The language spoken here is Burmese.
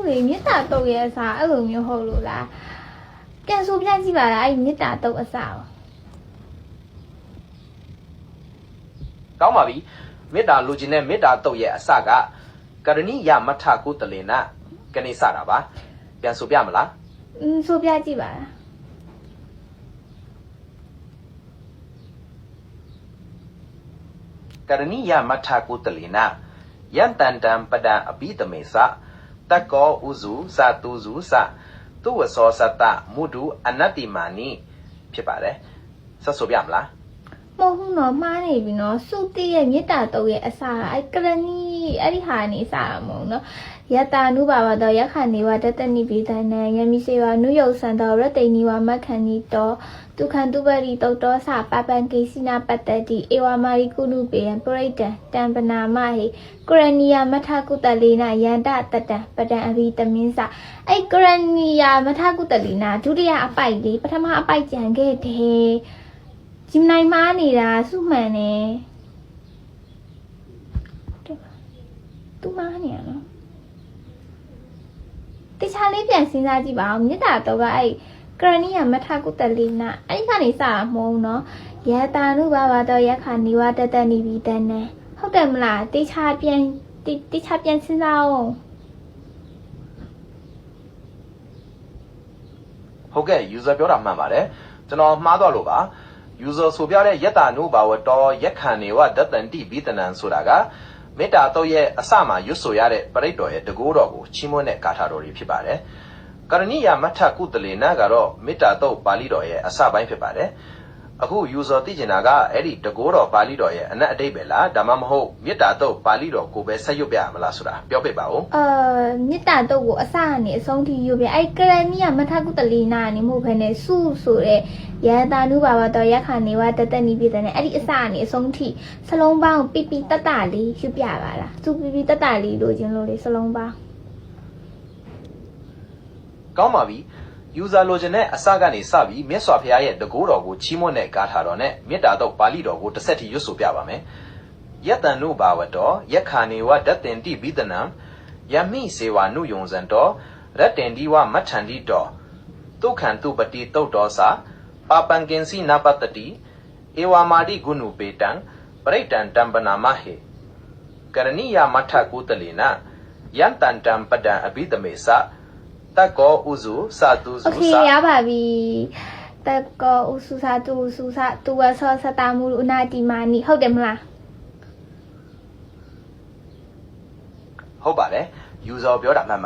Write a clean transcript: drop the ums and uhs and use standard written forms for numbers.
လေမြစ်တာတုတ်ရဲ့အစားအဲ့လိုမျိုးဟုတ်လို့လားပြန်ဆိုပြကြည့်ပါလားအဲ့မြစ်တာတုတ်အစားကောင်းပါပြီမေတ္တာလူချင်းနဲ့မေတ္တာတုတ်ရဲ့အစကကရဏိယမထကုတလေနကနေစတာပါပြန်ဆိုပြမလားဆိုပြကြည့်ပါလားကရဏိယမထကုတလေနယံတန်တံပဒံအပိတမေသတကောဥစုသတုစုသသူဝသောသတ္တမုဒုအနတ္တိမာနိဖြစ်ပါတယ်ဆက်ဆိုပြမလားမဟုတ်ဘူးနော်မှားနေပြီနော်စုတိရဲ့မြစ်တာတုတ်ရဲ့အစားအဲ့ကရဏီအဲ့ဒီဟာနေစားတာမဟုတ်နော်ယတနုဘာဝတော်ယခဏေဝတတနိပိဒနံယမိစေဝနုယုတ်ဆံတော်ရတိနိဝမခဏီတောဒုက္ခတုပရိတုတ်တော်စပပံကိစီနာပတ္တတိဧဝမာရိကုနုပေယံပရိတံတံပနာမဟိကရဏီယမထကုတလေနယန္တတတံပဒံအဘိတမင်းစအဲ့ကရဏီယမထကုတလေနဒုတိယအပိုက်လေးပထမအပိုက်ကြံခဲ့တယ်ဂျင်နိုင်မားနေတာစုမှန်နေသူမားနေရနော်တခြားလေးပြန်စဉ်းစားကြည့်ပါဦးမြစ်တာတော့ကအဲ့ကရဏီယမထကုတလိနာအဲ့ဒီကနေစတာမဟုတ်နော်ယတာနုဘာဝတော့ယခနိဝတတနိပိတနံဟုတ်တယ်မလားတခြားပြန်စဉ်းစားအောင်ဟုတ်ကဲ့ user ပြောတာမှန်ပါတယ်ကျွန်တော်မှားတော့လို့ပါuser ဆိုပြတဲ့ယတ္တနုဘာဝတောယက္ခဏေဝဒတ္တန္တိဘိတနံဆိုတာကမေတ္တာတော့ရဲ့အစမှာရွတ်ဆိုရတဲ့ပရိတ္တော်ရဲ့တကူတော်ကိုချီးမွမ်းတဲ့ဂါထာတော်တွေဖြစ်ပါတယ်။ကရဏိယမထကုတလေနကတော့မေတ္တာတော့ပါဠိတော်ရဲ့အစပိုင်းဖြစ်ပါတယ်။အခု user သိချင်တာကအဲ့ဒီတကူတော်ပါဠိတော်ရဲ့အနက်အတိတ်ပဲလားဒါမှမဟုတ်မေတ္တာတော့ပါဠိတော်ကိုပဲဆက်ရွတ်ပြရမလားဆိုတာပြောပြပါဦး။မေတ္တာတော့ကိုအစကနေအဆုံးထိရွတ်ပြအဲ့ကရဏိယမထကုတလေနကနေမဟုတ်ဘဲနဲ့စုဆိုတဲ့ယတာနုဘာဝတော်ယခဏေဝတတနိပိတနံအဲ့ဒီအစကနေအဆုံးထိစလုံးပေါင်းပိပိတတလေးရွတ်ပြပါလားသူပိပိတတလေးလို့ခြင်းလို့လေစလုံးပေါင်းကောင်းပါပြီuser လိုချင်တဲ့အစကနေစပြီးမြတ်စွာဘုရားရဲ့တကူတော်ကိုချီးမွမ်းတဲ့ဂါထာတော်နဲ့မေတ္တာတော့ပါဠိတော်ကိုတစ်ဆက်ထိရွတ်ဆိုပြပါမယ်ယတ္တနုဘာဝတောယက္ခဏေဝဒတ္တန္တိဘိတနံယမိစေဝနုယုံဇံတောရတ္တန္တိဝမထန္တိတောဒုက္ခံတုပတိတုတ်တော်စာပါပံကင်စီနပတ္တိဧဝမာတိဂုဏုပေတံပရိတံတံပနာမဟေကရဏိယမထကုတလေနယံတန်တံပဒံအဘိတမေသတကောဥစုသတုစုသ Okay ရပါပြီတကောဥစုသတုစုသသူဝဆောသတမုအနာတိမာနိဟုတ်တယ်မလားဟုတ်ပါတယ် user ပြောတာမှန်ပါ